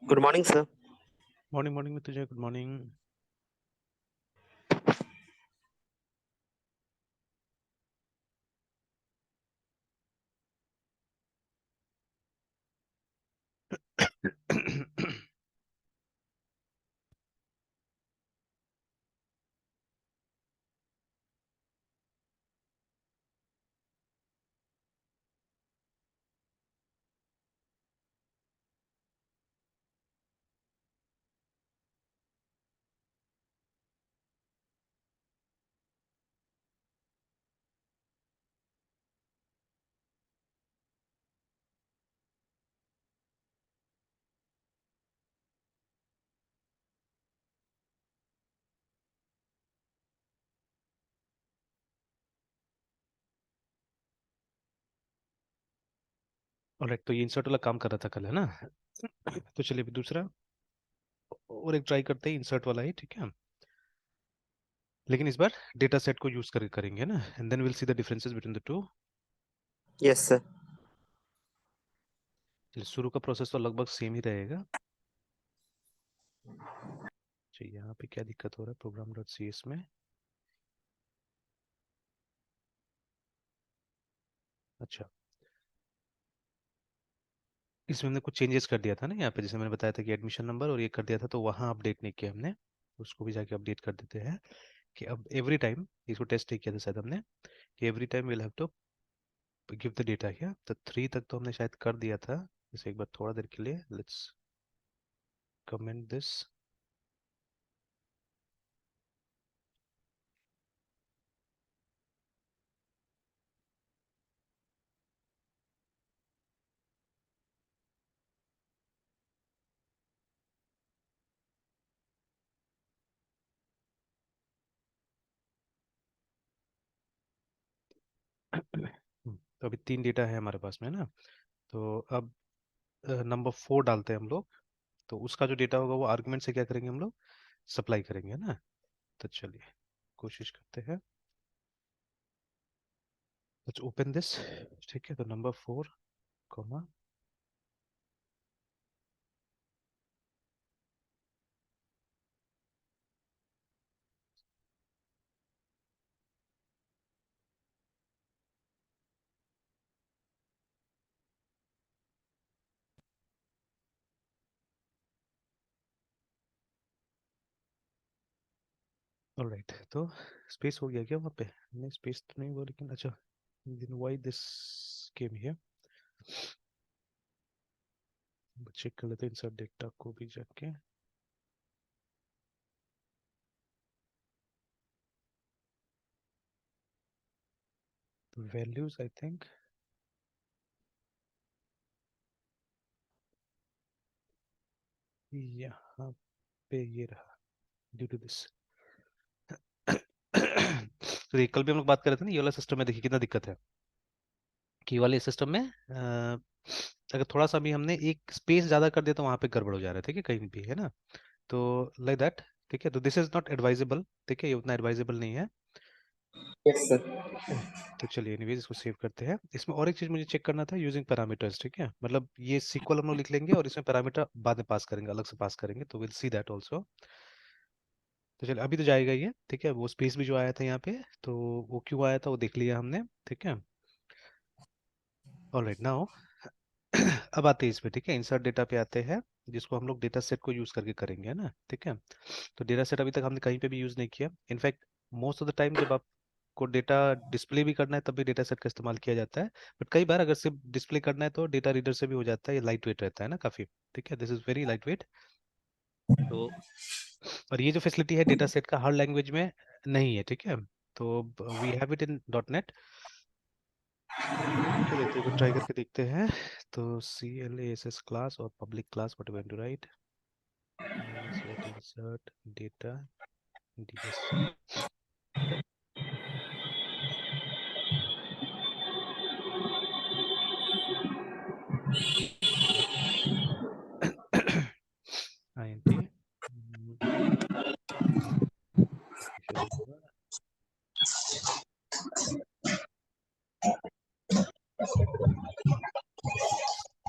Good morning, sir. Morning में तुझे good morning. Alright, तो ये इंसर्ट वाला काम कर रहा था कल, है ना. तो चलिए अभी दूसरा और एक ट्राई करते हैं, इंसर्ट वाला ही, ठीक है. लेकिन इस बार डेटा सेट को यूज करके करेंगे ना, and then will see the differences between the two. Yes, sir. चलिए, शुरू का प्रोसेस तो लगभग सेम ही रहेगा. चलिए, यहाँ पे क्या दिक्कत हो रहा है प्रोग्राम डॉट सी एस में. अच्छा, इसमें हमने कुछ चेंजेस कर दिया था ना यहाँ पे, जैसे मैंने बताया था कि एडमिशन नंबर और ये कर दिया था, तो वहाँ अपडेट नहीं किया हमने. उसको भी जाके अपडेट कर देते हैं कि अब एवरी टाइम, इसको टेस्ट नहीं किया था शायद हमने, कि every time will have to give the data here. तो 3 तक तो हमने शायद कर दिया था. जैसे एक बार थोड़ा देर के लिए लेट्स कमेंट दिस. तो अभी 3 डेटा है हमारे पास में ना. तो अब नंबर 4 डालते हैं हम लोग. तो उसका जो डेटा होगा वो आर्गुमेंट से क्या करेंगे हम लोग, सप्लाई करेंगे ना. तो चलिए कोशिश करते हैं. Let's open this. ठीक है, तो नंबर 4 कॉमा. ऑलराइट, तो स्पेस हो गया क्या वहाँ पे? नहीं, स्पेस तो नहीं हुआ, लेकिन अच्छा, then why this came here. Check कर लेते हैं इंसर्ट डेटा को भी जाके. वैल्यूज आई थिंक यहाँ पे ये रहा, ड्यू टू दिस. तो ये कल भी हम लोग बात कर रहे थे ना, ये वाला सिस्टम में देखिए कितना दिक्कत है. कि ये वाले सिस्टम में अगर थोड़ा सा भी हमने एक स्पेस ज्यादा कर दिया तो वहां पे गड़बड़ हो जा रहा है, ठीक है, कहीं भी, है ना. तो लाइक दैट. ठीक है, तो दिस इज नॉट एडवाइजेबल. ठीक है, ये उतना एडवाइजेबल नहीं है. Yes, sir. तो चलिए एनीवेज इसको सेव करते हैं. इसमें और एक चीज मुझे चेक करना था, यूजिंग पैरामीटर्स. ठीक है, मतलब ये सीक्वल हम लोग लिख लेंगे और इसमें पैरामीटर बाद में पास करेंगे, अलग से पास करेंगे, तो विल सी दैट ऑल्सो. तो चलिए अभी तो जाएगा ये, ठीक है. वो स्पेस भी जो आया था यहाँ पे, तो वो क्यों आया था वो देख लिया हमने, ठीक है. ऑलराइट, नाउ अब आते हैं इस पे, ठीक है, इंसर्ट डेटा पे आते हैं, जिसको हम लोग डेटा सेट को यूज करके करेंगे, है ना. ठीक है, तो डेटा सेट अभी तक हमने कहीं पे भी यूज नहीं किया. In fact most of the time जब आपको डेटा डिस्प्ले भी करना है तब भी डेटा सेट का इस्तेमाल किया जाता है. बट कई बार अगर सिर्फ डिस्प्ले करना है तो डेटा रीडर से भी हो जाता है. ये लाइट वेट रहता है ना काफी. ठीक है, this is very light weight. तो और ये जो फैसिलिटी है डेटा सेट का हर लैंग्वेज में नहीं है, ठीक है. तो we have it in dot net. चलिए तो एक बार ट्राई करके देखते हैं. तो CLASS क्लास और public class what we to write. set insert data ds. int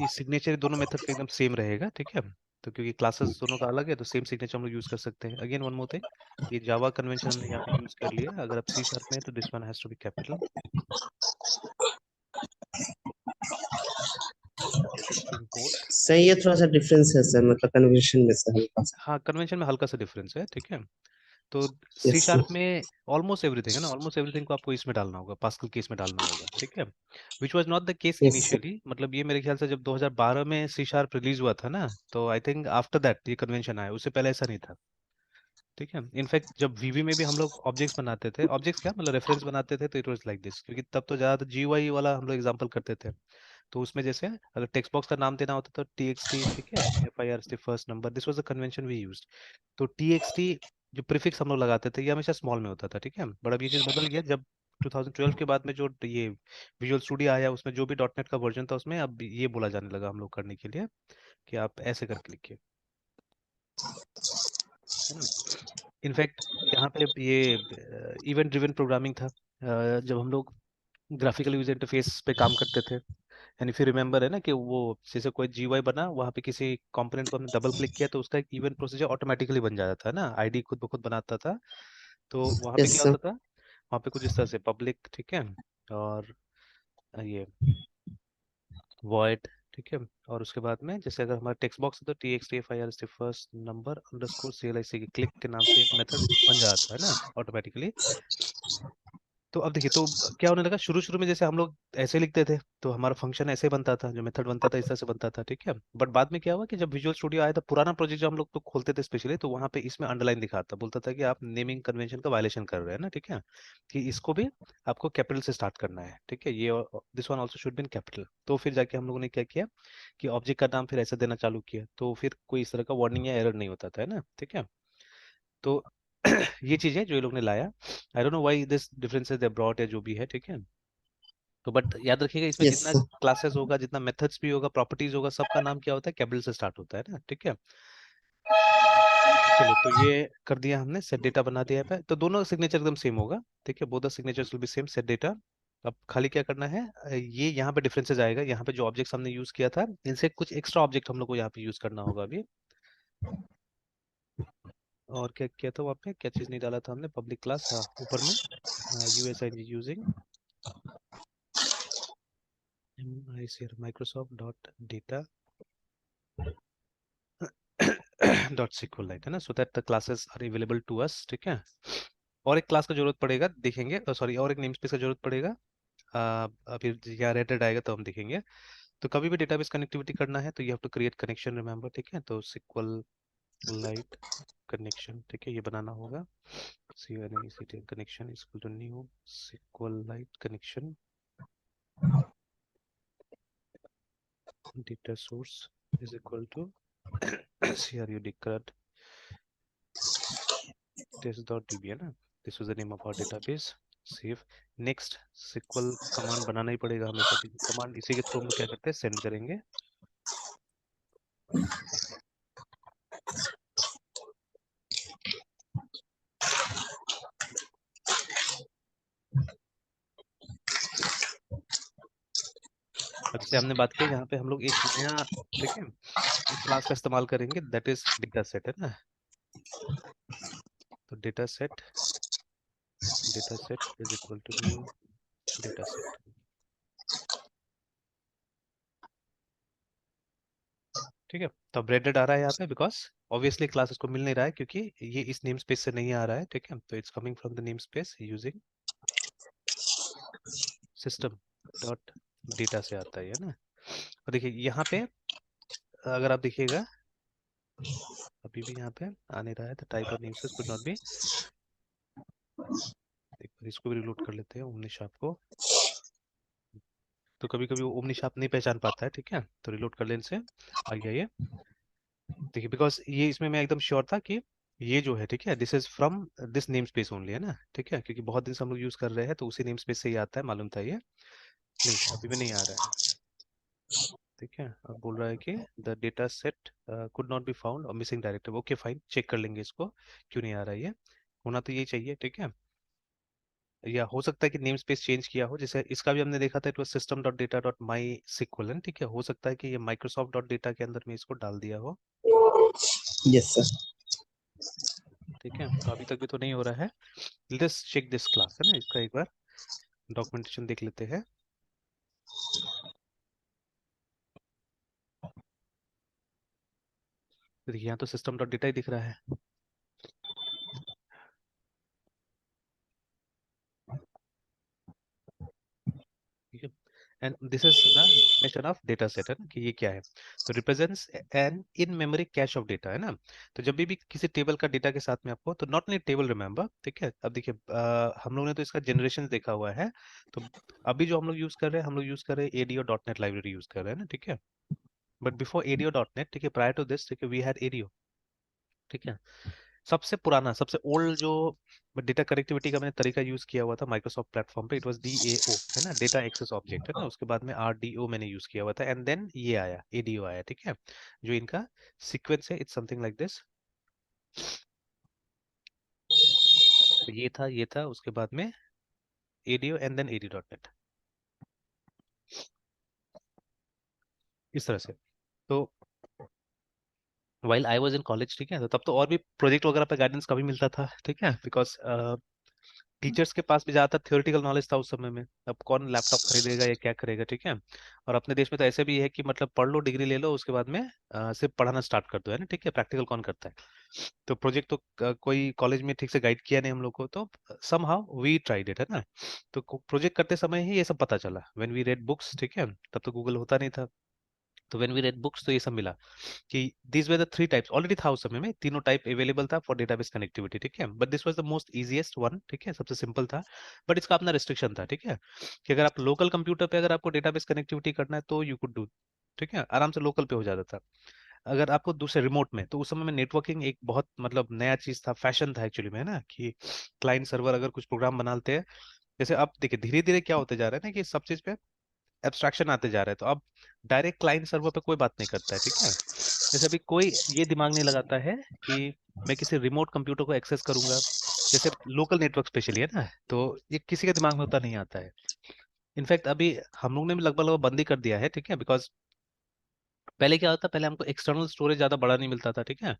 ये सिग्नेचर दोनों मेथड का एकदम सेम रहेगा, ठीक है. तो क्योंकि क्लासेस दोनों का अलग है तो सेम सिग्नेचर हम लोग यूज कर सकते हैं। अगेन वन मोर थिंग, ये जावा कन्वेंशन हमने यहाँ पे यूज कर लिया। अगर आप सी शार्प में है तो this one has to be capital, string port. सही है, थोड़ा सा डिफरेंस है सर, मतलब कन्वर्सेशन में से हल्का सा। हाँ, कन्वेंशन में हल्का सा डिफरेंस है, ठीक है। तो सी यस शार्प सर। में ऑलमोस्ट एवरीथिंग है ना, ऑलमोस्ट एवरीथिंग को आपको इसमें डालना होगा, पास्कल केस में डालना होगा, ठीक है। Which was not the case yes sir. Initially, मतलब ये मेरे ख्याल से जब 2012 में सी शार्प रिलीज हुआ था ना, तो आई थिंक आफ्टर दैट ये कन्वेंशन आया, उससे पहले ऐसा नहीं था, ठीक है। इनफैक्ट जब वीवी में भी हम लोग ऑब्जेक्ट्स बनाते थे, ऑब्जेक्ट्स क्या मतलब रेफरेंस बनाते थे, तो इट वाज लाइक दिस, क्योंकि तब तो ज़्यादा जीयूआई वाला हम लोग एग्जांपल करते थे। तो उसमें जैसे अगर टेक्स्ट बॉक्स का नाम देना होता तो टी एक्स टी, ठीक है, F I R the first number, this was the convention we used. तो टी एक्स टी जो प्रीफिक्स हम लोग लगाते थे ये हमेशा स्मॉल में होता था, ठीक है। बट अब ये चीज़ बदल गया जब 2012 के बाद में जो ये विजुअल स्टूडियो आया, उसमें जो भी डॉट नेट का वर्जन था उसमें अब ये बोला जाने लगा हम लोग करने के लिए कि आप ऐसे करके लिखिए, है ना। इनफैक्ट यहाँ पे ये इवेंट ड्रिवन प्रोग्रामिंग था, जब हम लोग ग्राफिकल यूजर इंटरफेस पे काम करते थे। एंड इफ यू रिमेंबर है ना कि वो जैसे कोई जीयूआई बना, वहाँ पे किसी कंपोनेंट को हमने डबल क्लिक किया तो उसका एक इवेंट प्रोसीजर ऑटोमेटिकली बन जाता था ना, आईडी खुद ब खुद बनाता था। तो वहाँ पे यस क्या सर। होता था, वहाँ पे कुछ इस तरह से पब्लिक, ठीक है, और ये वॉइड, ठीक है। और उसके बाद में जैसे अगर हमारा टेक्स्ट बॉक्स है तो T X T F I R first number underscore C L I C K click के नाम से एक मेथड बन जाता है ना ऑटोमेटिकली। तो अब देखिए, तो क्या होने लगा, शुरू शुरू में जैसे हम लोग ऐसे लिखते थे तो हमारा फंक्शन ऐसे बनता था, जो मेथड बनता था इस तरह से बनता था, ठीक है। बट बाद में क्या हुआ कि जब विजुअल स्टूडियो आया था, पुराना प्रोजेक्ट जो हम लोग तो खोलते थे स्पेशली, तो वहाँ पे इसमें अंडरलाइन दिखाता, बोलता था कि आप नेमिंग कन्वेंशन का वायलेशन कर रहे हैं ना, ठीक है, कि इसको भी आपको कैपिटल से स्टार्ट करना है, ठीक है, ये this one also should be in capital. तो फिर जाके हम लोगों ने क्या किया कि ऑब्जेक्ट का नाम फिर ऐसे देना चालू किया, तो फिर कोई इस तरह का वार्निंग या एरर नहीं होता था, है ना, ठीक है। तो ये चीज है जो ये लोग ने लाया। I don't know why this differences they brought या जो भी है, ठीक है। तो बट याद रखिएगा, इसमें यस जितना सर। क्लासेस होगा, जितना मेथड्स भी होगा, प्रॉपर्टीज होगा, सबका नाम क्या होता है, कैपिटल से स्टार्ट होता है ना, ठीक है। चलिए, तो ये कर दिया हमने, सेट डेटा बना दिया है, तो दोनों सिग्नेचर एकदम सेम होगा, ठीक है, both the signatures will be same, set data. अब खाली क्या करना है, ये यहाँ पे डिफरेंसेस आएगा, यहाँ पे जो ऑब्जेक्ट्स हमने यूज किया था इनसे कुछ एक्स्ट्रा ऑब्जेक्ट हम लोग को यहाँ पे यूज करना होगा अभी। और क्या किया था वहाँ पे, क्या चीज़ नहीं डाला था हमने, पब्लिक क्लास, हाँ ऊपर में, यूएसआईजी using Microsoft dot data dot SQLite, है ना, so that the classes are available to us, ठीक है। और एक क्लास का जरूरत पड़ेगा, देखेंगे, सॉरी, और एक नेम स्पेस का जरूरत पड़ेगा। फिर यहाँ रेटेड आएगा तो हम देखेंगे। तो कभी भी डेटाबेस कनेक्टिविटी करना है तो you have to create connection, remember, ठीक है। तो सिक्वल लाइट कनेक्शन, ठीक है, ये बनाना होगा, C N E C T connection is equal to new SQLite connection, data source is equal to crud test.db, है ना, this was the name of our database. Save, next, SQL command बनाना ही पड़ेगा हमेशा, क्योंकि command इसी के through हम लोग क्या करते हैं, सेंड करेंगे। अब जैसे हमने बात की, यहाँ पे हम लोग एक नया, ठीक है, एक क्लास का इस्तेमाल करेंगे, दैट इज डेटा सेट, है ना। तो data set is equal to new data set, ठीक है। तो अब रेडेड आ रहा है यहाँ पे, बिकॉज ऑब्वियसली क्लास इसको मिल नहीं रहा है, क्योंकि ये इस नेम स्पेस से नहीं आ रहा है, ठीक है। तो it's coming from the name space using system dot data से आता है ना। और देखिए यहाँ पे, अगर आप देखिएगा, अभी भी यहाँ पे आ नहीं रहा है, the type of name space could not B, एक बार इसको भी रिलोड कर लेते हैं, ओमनी शार्प को। तो कभी कभी वो ओमनी शार्प नहीं पहचान पाता है, ठीक है, तो रिलोड कर लेने से आ गया ये। देखिए, बिकॉज ये इसमें मैं एकदम श्योर था कि ये जो है, ठीक है, this is from this name space only, है ना, ठीक है, क्योंकि बहुत दिन से हम लोग यूज कर रहे हैं तो उसी नेम स्पेस से ही आता है, मालूम था ये। नहीं, अभी भी नहीं आ रहा है, ठीक है। अब बोल रहा है कि the data set could not be found or missing directive, okay fine, check कर लेंगे इसको क्यों नहीं आ रहा है ये, होना तो यही चाहिए, ठीक है। या हो सकता है कि नेम स्पेस चेंज किया हो, जैसे इसका भी हमने देखा था, it was system dot data dot my sequel, ठीक है। हो सकता है कि ये माइक्रोसॉफ्ट डॉट डेटा के अंदर में इसको डाल दिया हो, यस सर। ठीक है। तो अभी तक भी तो नहीं हो रहा है। लेट्स चेक दिस क्लास, है ना, इसका एक बार डॉक्यूमेंटेशन देख लेते हैं। देखिए यहाँ तो सिस्टम डॉट डेटा ही दिख रहा है, ठीक है। And this is the definition of data set, है ना, कि ये क्या है। तो represents an in memory cache of data, है ना। तो जब भी किसी टेबल का डेटा के साथ में आपको, तो नॉट इन टेबल रिमेंबर, ठीक है। अब देखिए हम लोग ने तो इसका जनरेशन देखा हुआ है। तो अभी जो हम लोग यूज कर रहे हैं, हम लोग यूज कर रहे हैं ADO dot net library use कर रहे हैं ना, ठीक है। But before ADO dot net, ठीक है, प्रायर टू दिस, ठीक है, वी हैड एडीओ, ठीक है। सबसे पुराना, सबसे ओल्ड जो डेटा कनेक्टिविटी का मैंने तरीका यूज किया हुआ था माइक्रोसॉफ्ट प्लेटफॉर्म पे, इट वाज डीएओ, है ना, डेटा एक्सेस ऑब्जेक्ट, है ना। उसके बाद में आरडीओ मैंने यूज किया हुआ था, एंड देन ये आया एडीओ आया, ठीक है। जो इनका सीक्वेंस है, इट्स समथिंग लाइक दिस। तो ये था उसके बाद में ADO and then AD dot net, इस तरह से। तो while I was in college, ठीक है, तो तब तो और भी प्रोजेक्ट वगैरह पे गाइडेंस कभी मिलता था, ठीक है, बिकॉज टीचर्स के पास भी ज्यादातर थ्योरेटिकल नॉलेज था उस समय में। अब कौन लैपटॉप खरीदेगा या क्या करेगा, ठीक है। और अपने देश में तो ऐसे भी है कि मतलब पढ़ लो, डिग्री ले लो, उसके बाद में सिर्फ पढ़ाना स्टार्ट कर दो, है ना, ठीक है। प्रैक्टिकल कौन करता है। तो प्रोजेक्ट तो कोई कॉलेज में ठीक से गाइड किया नहीं हम लोग को, तो somehow we tried it, है ना। तो प्रोजेक्ट करते समय ही ये सब पता चला, व्हेन वी रेड बुक्स, ठीक है, तब तो गूगल होता नहीं था। तो व्हेन वी रेड बुक्स, तो ये सब मिला कि these were the three types, already था उस समय में, तीनों टाइप अवेलेबल था फॉर डेटाबेस कनेक्टिविटी, ठीक है। But this was the most easiest one, ठीक है, सबसे सिंपल था। बट इसका अपना रिस्ट्रिक्शन था, ठीक है, कि अगर आप लोकल कंप्यूटर पे अगर आपको डेटाबेस कनेक्टिविटी करना है तो यू कुड डू, ठीक है, आराम से लोकल पे हो जाता था। अगर आपको दूसरे रिमोट में, तो उस समय में नेटवर्किंग एक बहुत मतलब नया चीज था, फैशन था एक्चुअली में, है ना, कि क्लाइंट सर्वर अगर कुछ प्रोग्राम बनाते हैं। जैसे अब देखिए धीरे धीरे क्या होते जा रहा है ना, कि सब चीज पे एब्स्ट्रैक्शन आते जा रहे हैं, तो अब डायरेक्ट क्लाइंट सर्वर पे कोई बात नहीं करता है, ठीक है। जैसे अभी कोई ये दिमाग नहीं लगाता है कि मैं किसी रिमोट कंप्यूटर को एक्सेस करूंगा, जैसे लोकल नेटवर्क स्पेशली, है ना, तो ये किसी के दिमाग में होता नहीं आता है। इनफैक्ट अभी हम लोग ने भी लगभग लगभग बंद ही कर दिया है, ठीक है, बिकॉज पहले क्या होता, पहले हमको एक्सटर्नल स्टोरेज ज्यादा बड़ा नहीं मिलता था, ठीक है।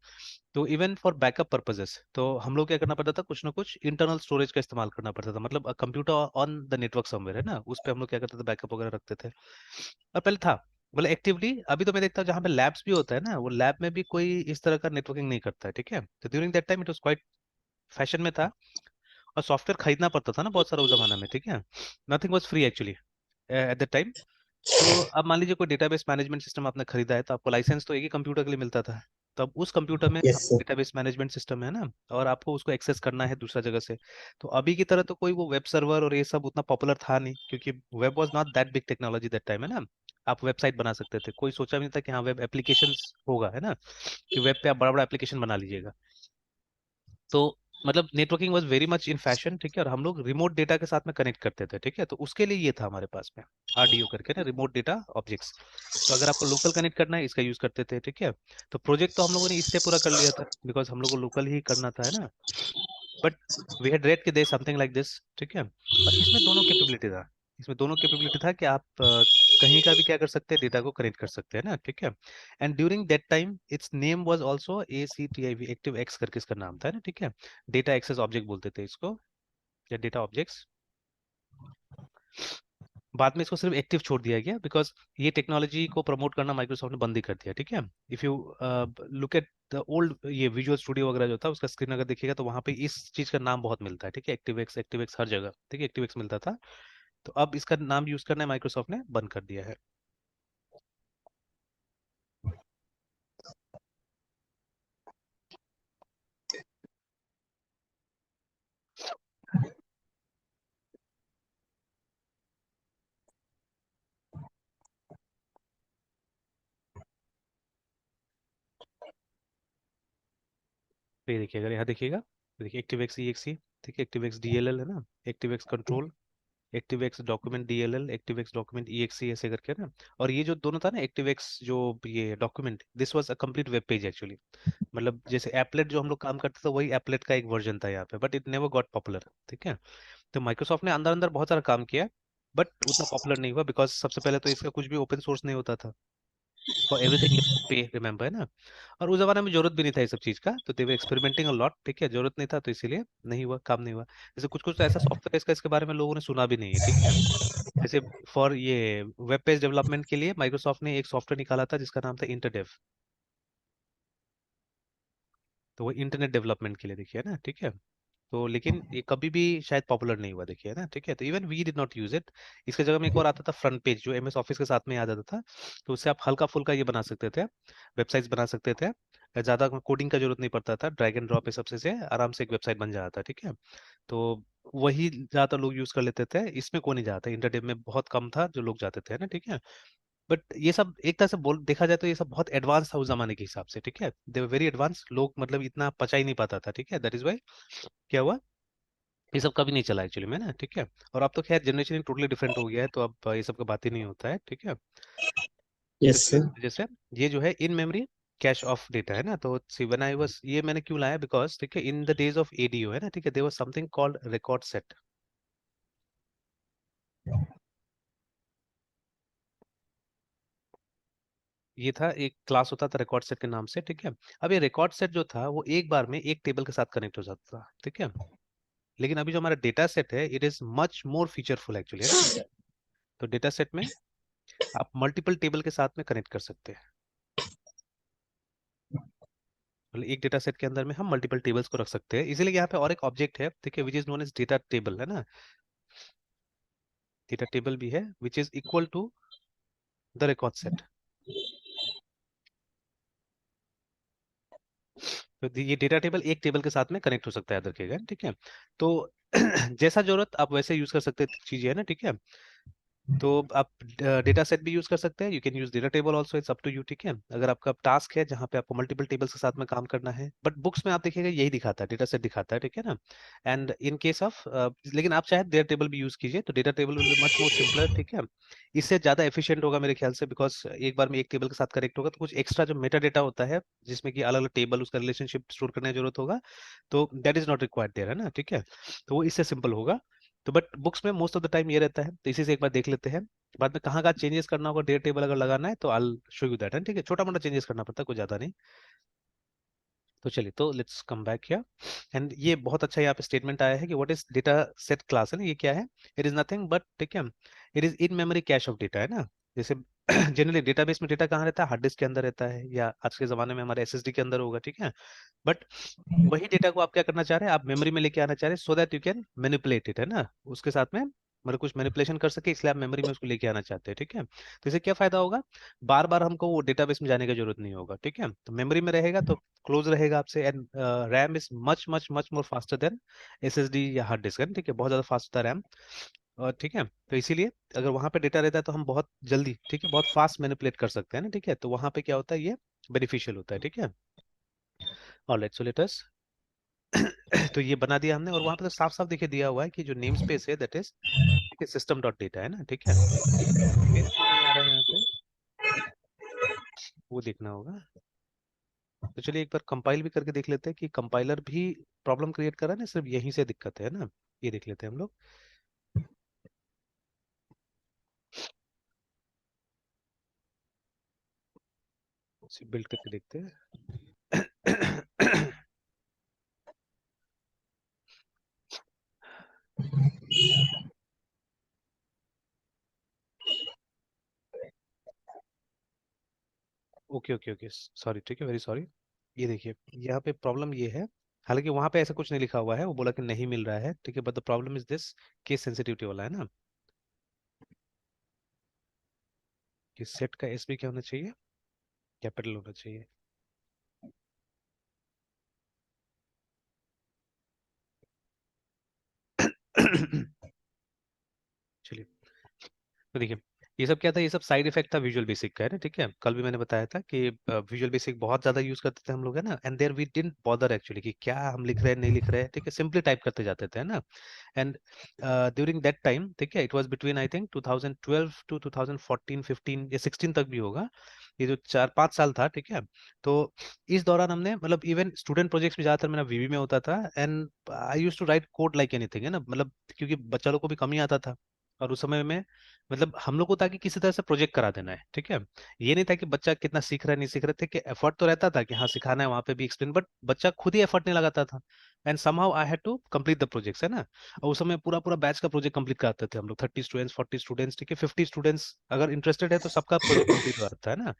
तो इवन फॉर बैकअप पर्पजेस, तो हम लोग क्या करना पड़ता था, कुछ ना कुछ इंटरनल स्टोरेज का इस्तेमाल करना पड़ता था, मतलब computer on the network somewhere, है ना, उस पे हम लोग क्या करते थे, बैकअप वगैरह रखते थे। और पहले था, मतलब एक्टिवली। अभी तो मैं देखता हूँ जहाँ पे लैब्स भी होता है ना, वो लैब में भी कोई इस तरह का नेटवर्किंग नहीं करता है, ठीक है। तो during that time it was quite fashion में था। और सॉफ्टवेयर खरीदना पड़ता था ना बहुत सारा उस जमाना में, ठीक है। Nothing was free actually at the time. तो अब मान लीजिए कोई डेटाबेस मैनेजमेंट सिस्टम आपने खरीदा है, तो आपको लाइसेंस तो एक ही कंप्यूटर के लिए मिलता था। तब उस कंप्यूटर में yes sir. Database management system है ना, और आपको उसको एक्सेस करना है दूसरा जगह से। तो अभी की तरह तो कोई वो वेब सर्वर और ये सब उतना पॉपुलर था नहीं, क्योंकि web was not that big technology that time, है ना। आप वेबसाइट बना सकते थे, कोई सोचा भी नहीं था कि हाँ वेब एप्लीकेशंस होगा, है ना, कि वेब पे आप बड़ा बड़ा एप्लीकेशन बना लीजिएगा। तो मतलब networking was very much in fashion, ठीक है। और हम लोग रिमोट डेटा के साथ में कनेक्ट करते थे, ठीक है। तो उसके लिए ये था हमारे पास में आरडीओ करके ना, रिमोट डेटा ऑब्जेक्ट्स। तो अगर आपको लोकल कनेक्ट करना है, इसका यूज करते थे, ठीक है। तो प्रोजेक्ट तो हम लोगों ने इससे पूरा कर लिया था, बिकॉज हम लोग को लोकल ही करना था, है ना। बट वी हैड रेड कि दे समथिंग लाइक दिस, ठीक है। और इसमें दोनों कैपेबिलिटी था, इसमें दोनों कैपेबिलिटी था कि आप कहीं का भी क्या कर सकते हैं, डेटा को कनेक्ट कर सकते हैं ना, ठीक है। And during that time it's name was also ACTIV, active x करके इसका नाम था ना, ठीक है। डेटा एक्सेस ऑब्जेक्ट बोलते थे इसको, या डेटा ऑब्जेक्ट्स। बाद में इसको सिर्फ एक्टिव छोड़ दिया गया, बिकॉज ये टेक्नोलॉजी को प्रमोट करना माइक्रोसॉफ्ट ने बंद ही कर दिया, ठीक है। If you look at the old ये विजुअल स्टूडियो वगैरह जो था, उसका स्क्रीन अगर देखिएगा, तो वहाँ पे इस चीज का नाम बहुत मिलता है, ठीक है, एक्टिव एक्स हर जगह, ठीक है, एक्टिव एक्स मिलता था। तो अब इसका नाम यूज करना माइक्रोसॉफ्ट ने बंद कर दिया है। तो ये देखिए, अगर यहाँ देखिएगा, तो देखिए एक्टिव एक्स EXE, ठीक है, एक्टिव एक्स DLL, है ना, active x control, active x document DLL, active x document EXE, ऐसे करके ना। और ये जो दोनों था ना, एक्टिव एक्स जो ये document, this was a complete web page actually. मतलब जैसे एपलेट जो हम लोग काम करते थे, वही एपलेट का एक वर्जन था यहाँ पे, but it never got popular, ठीक है। तो माइक्रोसॉफ्ट ने अंदर अंदर बहुत सारा काम किया, बट उतना पॉपुलर नहीं हुआ, बिकॉज सबसे पहले तो इसका कुछ भी ओपन सोर्स नहीं होता था। फॉर एवरीथिंग पे, रिमेंबर है ना। और उस जमाने में जरूरत भी नहीं था ये सब चीज का, तो दे वर एक्सपेरिमेंटिंग अ लॉट, ठीक है, जरूरत नहीं था तो इसीलिए नहीं हुआ, काम नहीं हुआ। जैसे कुछ कुछ तो ऐसा सॉफ्टवेयर इसका, इसके बारे में लोगों ने सुना भी नहीं है, ठीक है। जैसे फॉर ये वेब पेज डेवलपमेंट के लिए माइक्रोसॉफ्ट ने एक सॉफ्टवेयर निकाला था जिसका नाम था इंटरडेव। तो वो इंटरनेट डेवलपमेंट के लिए देखिए ना, ठीक है। तो लेकिन ये कभी भी शायद पॉपुलर नहीं हुआ, देखिए ना, ठीक है। तो even we did not use it. इसके जगह में एक और आता था फ्रंट पेज, जो एमएस ऑफिस के साथ में आ जाता था। तो उससे आप हल्का फुल्का ये बना सकते थे, वेबसाइट्स बना सकते थे। ज़्यादा कोडिंग का जरूरत नहीं पड़ता था, ड्रैग एंड ड्रॉप ये सबसे से आराम से एक वेबसाइट बन जाता था, ठीक है। तो वही ज़्यादातर लोग यूज़ कर लेते थे, इसमें कोई नहीं जाता, इंटरनेट में बहुत कम था जो लोग जाते थे ना, ठीक है। बट ये सब एक तरह से बोल देखा जाए तो ये सब बहुत एडवांस था उस जमाने के हिसाब से, ठीक है। दे वर वेरी एडवांस, लोग मतलब इतना पचा ही नहीं पाता था, ठीक है। दैट इज वाई क्या हुआ, ये सब कभी नहीं चला एक्चुअली में ना, ठीक है। और अब तो खैर जनरेशन टोटली डिफरेंट हो गया है, तो अब ये सब का बात ही नहीं होता है, ठीक है। तो यस इस सर। वजह से ये जो है in memory cache of data है ना। तो सी व्हेन आई वाज, ये मैंने क्यों लाया, बिकॉज ठीक है in the days of ADO है ना, ठीक है, there was something called record set. ये था एक क्लास होता था रिकॉर्ड सेट के नाम से, ठीक है। अब ये रिकॉर्ड सेट जो था वो एक बार में एक टेबल के साथ कनेक्ट हो जाता था, ठीक है। लेकिन अभी जो हमारा डेटा सेट है it is much more featureful actually, है ना। तो डेटा सेट में आप मल्टीपल टेबल के साथ में कनेक्ट कर सकते हैं। मतलब एक डेटा सेट के अंदर में हम मल्टीपल टेबल्स को रख सकते हैं, इसीलिए यहाँ पे और एक ऑब्जेक्ट है, ठीक है, which is known as data table, है ना। डेटा टेबल भी है which is equal to the record set. तो ये डेटा टेबल एक टेबल के साथ में कनेक्ट हो सकता है अदर के, ठीक है। तो जैसा जरूरत आप वैसे यूज कर सकते चीजें, है ना, ठीक है। तो आप डेटा सेट भी यूज कर सकते हैं, you can use data table also, it's up to you, ठीक है। अगर आपका टास्क है जहाँ पे आपको मल्टीपल टेबल्स के साथ में काम करना है, बट बुक्स में आप देखिएगा यही दिखाता है, डेटा सेट दिखाता है, ठीक है ना। एंड इन केस ऑफ, लेकिन आप चाहे डेटा टेबल भी यूज कीजिए, तो data table will be much more simpler, ठीक है। इससे ज्यादा एफिशिएंट होगा मेरे ख्याल से, बिकॉज एक बार में एक टेबल के साथ कनेक्ट होगा तो कुछ एक्स्ट्रा जो मेटा डेटा होता है जिसमें कि अलग अलग टेबल उसका रिलेशनशिप स्टोर करने की जरूरत होगा, तो that is not required there, है ना, ठीक है। तो वो इससे सिंपल होगा। तो बट बुक्स में मोस्ट ऑफ द टाइम ये रहता है, तो इसी से एक बार देख लेते हैं। बाद में कहाँ कहाँ चेंजेस करना होगा, डेट टेबल अगर लगाना है तो आई शो यू दैट, है ठीक है। छोटा मोटा चेंजेस करना पड़ता है, कोई ज्यादा नहीं। तो चलिए, तो let's come back here. And ये बहुत अच्छा यहाँ पे स्टेटमेंट आया है कि what is data set class, है ना, ये क्या है। इट इज नथिंग बट, ठीक है, it is in memory cache of data, है ना। जैसे जनरली डेटाबेस में डेटा कहाँ रहता है, हार्ड डिस्क के अंदर रहता है, या आज के जमाने में हमारे एसएसडी के अंदर होगा, ठीक है। बट वही डेटा को आप क्या करना चाह रहे हैं, आप मेमोरी में लेके आना चाह रहे हैं, so that you can manipulate it, है ना, उसके साथ में मतलब कुछ मैनिपुलेशन कर सके, इसलिए आप मेमोरी में उसको लेके आना चाहते हैं, ठीक है। तो इससे क्या फायदा होगा, बार बार हमको वो डेटाबेस में जाने की जरूरत नहीं होगा, ठीक है। तो मेमोरी में रहेगा तो क्लोज रहेगा आपसे, and RAM is much much much more faster than SSD या हार्ड डिस्क, है ठीक है, बहुत ज्यादा फास्ट होता है रैम। और ठीक है, तो इसीलिए अगर वहां पे डेटा रहता है तो हम बहुत जल्दी, ठीक है, बहुत फास्ट मैनिपुलेट कर सकते हैं ना, ठीक है। तो वहां पे क्या होता है, ये बेनिफिशियल होता है, ठीक है। ऑलराइट, सो लेट अस तो ये बना दिया हमने, और वहां पे तो साफ साफ देखिए दिया हुआ है कि जो नेम स्पेस है दैट इज, ठीक है, सिस्टम डॉट डेटा, है ना, ठीक है। मेरे क्यों नहीं आ रहा है यहाँ पे, वो देखना होगा। तो चलिए एक बार कंपाइल भी करके देख लेते हैं कि कंपाइलर भी प्रॉब्लम क्रिएट कर रहा है ना, सिर्फ यहीं से दिक्कत है ना। ये देख लेते हैं हम लोग, बिल्ड करके देखते हैं। ओके ओके ओके, सॉरी, ठीक है, वेरी सॉरी। ये देखिए यहाँ पे प्रॉब्लम ये है, हालांकि वहां पे ऐसा कुछ नहीं लिखा हुआ है, वो बोला कि नहीं मिल रहा है, ठीक है, but the problem is this, case sensitivity वाला है ना, कि सेट का एस भी क्या होना चाहिए, कैपिटल होना चाहिए। चलिए, तो देखिए ये सब क्या था, ये सब साइड इफेक्ट था विजुअल बेसिक का, है ना, ठीक है। कल भी मैंने बताया था कि विजुअल बेसिक बहुत ज्यादा यूज करते थे हम लोग, है ना, and there we didn't bother actually कि क्या हम लिख रहे हैं नहीं लिख रहे हैं, ठीक है, सिंपली टाइप करते जाते थे, है ना। एंड ड्यूरिंग दैट टाइम, ठीक है, it was between I think 2012 to 2014 15 या 16 तक भी होगा, ये जो 4-5 साल था, ठीक है। तो इस दौरान हमने मतलब इवन स्टूडेंट प्रोजेक्ट्स में ज्यादातर मेरा वीबी में होता था, and I use to write code like anything, है ना, मतलब क्योंकि बच्चा लोग को भी कम ही आता था, और उस समय में मतलब हम लोग को था कि किसी तरह से प्रोजेक्ट करा देना है, ठीक है। ये नहीं था कि बच्चा कितना सीख रहा है नहीं सीख रहे थे, कि एफर्ट तो रहता था कि हाँ सिखाना है, वहां पे भी एक्सप्लेन, बट बच्चा खुद ही एफर्ट नहीं लगाता था, and somehow I had to complete the projects, है ना। और उस समय पूरा पूरा बैच का प्रोजेक्ट कंप्लीट कराते थे हम लोग, 30 स्टूडेंट्स 40 स्टूडेंट्स, ठीक है, 50 स्टूडेंट्स अगर इंटरेस्टेड है तो सबका प्रोजेक्ट कंप्लीट हो जाता है ना।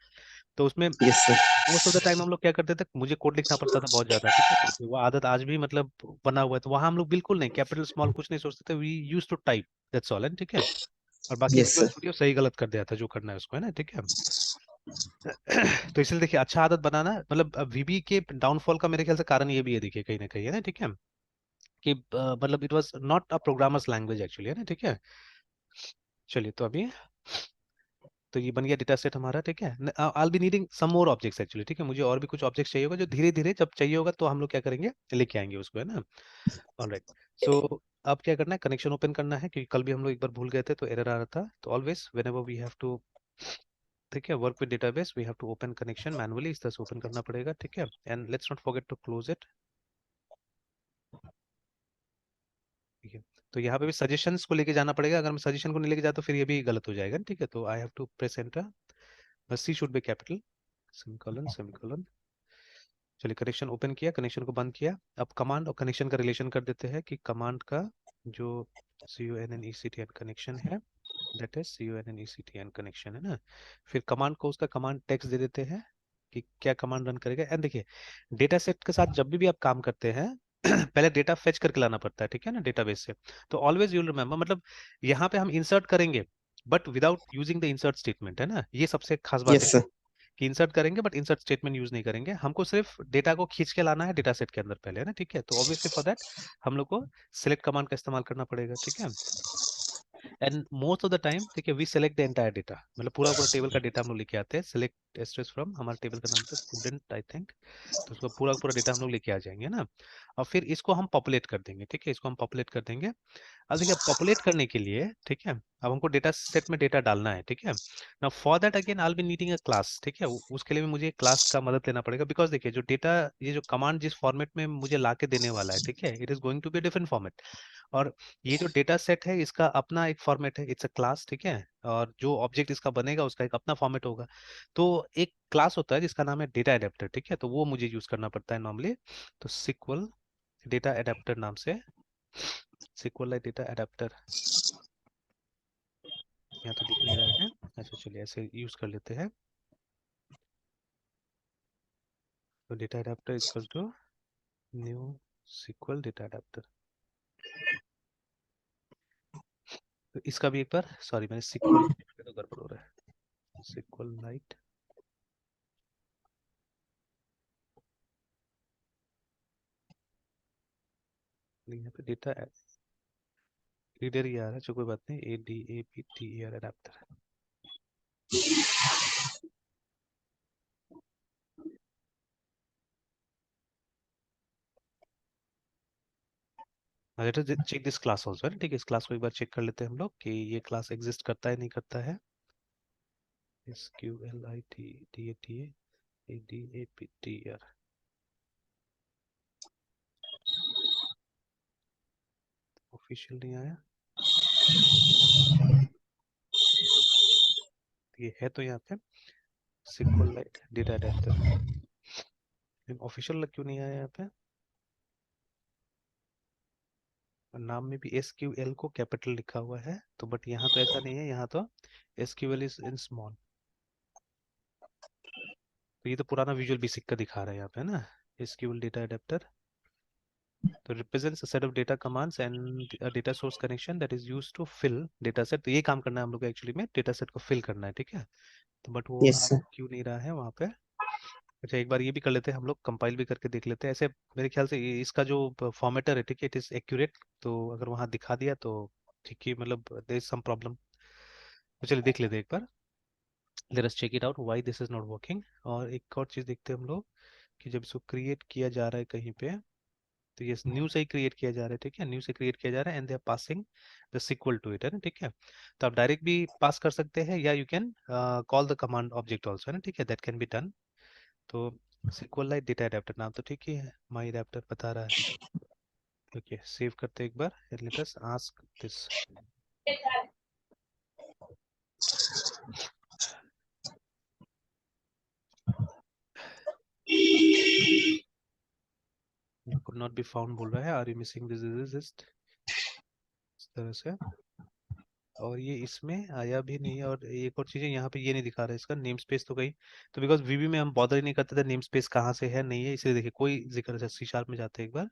तो उसमें yes sir. Most of the time हम लोग क्या करते थे, मुझे कोड लिखना पड़ता था बहुत ज्यादा, ठीक है, तो वो आदत आज भी मतलब बना हुआ है, तो वहां हम लोग बिल्कुल नहीं कैपिटल स्मॉल कुछ नहीं सोचते थे, we use to type, that's all, ठीक है। और बाकी यस विजुअल सर। स्टूडियो सही गलत कर दिया था जो करना है उसको, है ना, ठीक है। तो इसलिए देखिए अच्छा आदत बनाना, मतलब वीबी के डाउनफॉल का मेरे ख्याल से कारण ये भी है, देखिए कहीं ना कहीं, है ना, ठीक है, कि मतलब it was not a programmers language actually, है ना, ठीक है। चलिए तो अभी तो ये बन गया डेटा सेट हमारा, ठीक है। I be needing some more objects actually, ठीक है, मुझे और भी कुछ ऑब्जेक्ट्स चाहिए होगा, जो धीरे धीरे जब चाहिए होगा तो हम लोग क्या करेंगे, लेके आएंगे उसको, है ना। ऑलराइट। सो अब क्या करना है, कनेक्शन ओपन करना है, क्योंकि कल भी हम लोग एक बार भूल गए थे तो एरर आ रहा था, तो always whenever we have to, ठीक है, work with database we have to open connection manually, इस तरह से ओपन करना पड़ेगा, ठीक है, and let's not forget to close it, ठीक है। तो यहाँ पे भी सजेशंस को लेके जाना पड़ेगा, अगर मैं सजेशन को नहीं लेके जाता तो फिर ये भी गलत हो जाएगा, ठीक है। तो I have to press enter, बस C should be capital, semicolon semicolon. चलिए कनेक्शन ओपन किया, कनेक्शन को बंद किया, अब कमांड और कनेक्शन का रिलेशन कर देते हैं कि कमांड का जो CONNECTN कनेक्शन है, दैट इज CONNECTN कनेक्शन, है ना। फिर कमांड को उसका कमांड टेक्स्ट दे देते हैं कि क्या कमांड रन करेगा, एंड देखिए डेटा सेट के साथ जब भी आप काम करते हैं पहले डेटा फेच करके लाना पड़ता है, ठीक है ना, डेटाबेस से। तो ऑलवेज यूल रिमेंबर, मतलब यहाँ पे हम इंसर्ट करेंगे but without using the insert statement, है ना, ये सबसे खास बात है यस सर। कि इंसर्ट करेंगे बट इंसर्ट स्टेटमेंट यूज नहीं करेंगे, हमको सिर्फ डेटा को खींच के लाना है डेटा सेट के अंदर पहले, है ना, ठीक है। तो ऑब्वियसली फॉर दैट हम लोग को सिलेक्ट कमांड का इस्तेमाल करना पड़ेगा, ठीक है। And most of the time, ठीक है, we select the entire data, मतलब पूरा पूरा टेबल का डेटा हम लोग लेके आते हैं, सेलेक्ट एस्ट्रेस फ्रॉम, हमारे टेबल का नाम था स्टूडेंट आई थिंक, तो उसका पूरा पूरा डेटा हम लोग लेके आ जाएंगे ना, और फिर इसको हम पॉपुलेट कर देंगे, ठीक है, इसको हम पॉपुलेट कर देंगे। अब देखिए पॉपुलेट करने के लिए, ठीक है, अब हमको डेटा सेट में डेटा डालना है, ठीक है। Now for that again I will be needing a class, ठीक है, उसके लिए भी मुझे क्लास का मदद लेना पड़ेगा, बिकॉज देखिए जो डेटा, ये जो कमांड जिस फॉर्मेट में मुझे ला के देने वाला है, ठीक है, it is going to be different format, और ये जो डेटा सेट है इसका अपना एक फॉर्मेट है, इट्स अ क्लास, ठीक है, और जो ऑब्जेक्ट इसका बनेगा उसका एक अपना फॉर्मेट होगा। तो एक क्लास होता है जिसका नाम है डेटा एडेप्टर, ठीक है, तो वो मुझे यूज करना पड़ता है नॉर्मली, तो सिक्वल डेटा एडेप्टर नाम से, सिक्वल डेटा एडेप्टर, यहाँ तो दिख नहीं रहा है, अच्छा चलिए ऐसे यूज कर लेते हैं, तो data adapter equal to new sequel data adapter. तो इसका भी एक बार, सॉरी मैंने सिक्वल तो गड़बड़ हो रहा है, सिक्वल लाइट, यहाँ पे डेटा रीडर ही आ रहा है, जो कोई बात नहीं, ADAPTER adapter, let us check this class also, ठीक है, इस क्लास को एक बार चेक कर लेते हैं हम लोग कि ये क्लास एग्जिस्ट करता है नहीं करता है, SQLIT DATA ADAPTER, ऑफिशियल नहीं आया, ये है तो यहाँ पे SQLite डेटा एडेप्टर, ऑफिशियल क्यों नहीं आया यहाँ पे, नाम में भी SQL को कैपिटल लिखा हुआ है, तो बट यहाँ तो ऐसा नहीं है, यहाँ तो SQL इज इन स्मॉल, तो ये तो पुराना विजुअल बेसिक का दिखा रहा है यहाँ पे, है ना, SQL डेटा एडेप्टर, तो represents a set of data commands and a data source connection that is used to fill data set, तो ये काम करना है हम लोग को एक्चुअली में, डेटा सेट को फिल करना है, ठीक है। तो बट वो यस आ सर। क्यों नहीं रहा है वहाँ पे, अच्छा एक बार ये भी कर लेते हैं हम लोग, कंपाइल भी करके देख लेते हैं, ऐसे मेरे ख्याल से इसका जो फॉर्मेटर है, ठीक है, इट इज एक्यूरेट, तो अगर वहाँ दिखा दिया तो ठीक ही, मतलब देयर इज सम प्रॉब्लम, तो चलिए देख लेते हैं एक बार, let us check it out why this is not working. और एक और चीज़ देखते हैं हम लोग कि जब इसको क्रिएट किया जा रहा है कहीं पे, तो ये न्यू से ही क्रिएट किया जा रहा है, ठीक है, न्यू से क्रिएट किया जा रहा है and they are passing the sequel to it, है ना, ठीक है। तो आप डायरेक्ट भी पास कर सकते हैं या you can call the command object also, है ना, ठीक है, दैट कैन बी डन। तो SQLite डेटा एडेप्टर नाम तो ठीक ही है, माई एडेप्टर बता रहा है। ओके, सेव करते हैं एक बार and let us ask this. Could not be found बोल रहा है, आर यू मिसिंग दिस इस तरह से। और ये इसमें आया भी नहीं है। और एक और चीज़ है, यहाँ पे ये नहीं दिखा रहा है इसका नेम स्पेस तो कहीं, तो बिकॉज VB में हम बॉदर ही नहीं करते थे नेम स्पेस कहाँ से है नहीं है, इसलिए देखिए कोई जिक्र है। C# में जाते हैं एक बार,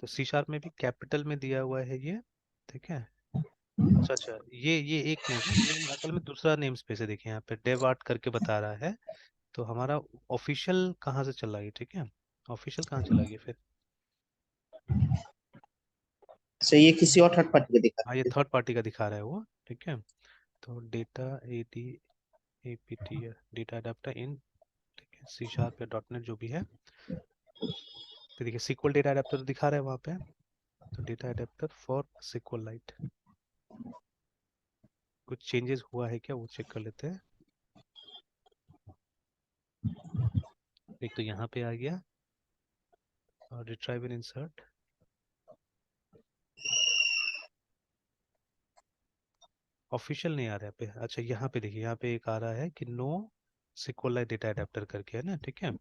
तो C# में भी कैपिटल में दिया हुआ है ये, ठीक है। अच्छा अच्छा, ये एक मिनट है, ये असल में दूसरा नेम स्पेस है, देखिए यहाँ पे डेव आर्ट करके बता रहा है। तो हमारा ऑफिशियल कहाँ से चला गया, ठीक है, ऑफिशियल कहाँ चला गया फिर। सो ये किसी और थर्ड पार्टी का दिखा हाँ, ये रहा है। थर्ड पार्टी का दिखा रहा है वो, ठीक है। तो डेटा APT डेटा अडेप्टर इन, ठीक है, C# या .NET जो भी है। फिर देखिए SQL डेटा अडेप्टर दिखा रहा है वहाँ पे, तो डेटा अडेप्टर फॉर SQLite। कुछ चेंजेस हुआ है क्या वो चेक कर लेते हैं। एक तो यहाँ पे आ गया, और रिट्राइव एंड इंसर्ट, ऑफिशियल नहीं आ रहा है पे। अच्छा यहाँ पे देखिए, यहाँ पे एक आ रहा है कि नो SQLite डेटा अडेप्टर करके, है ना, ठीक है।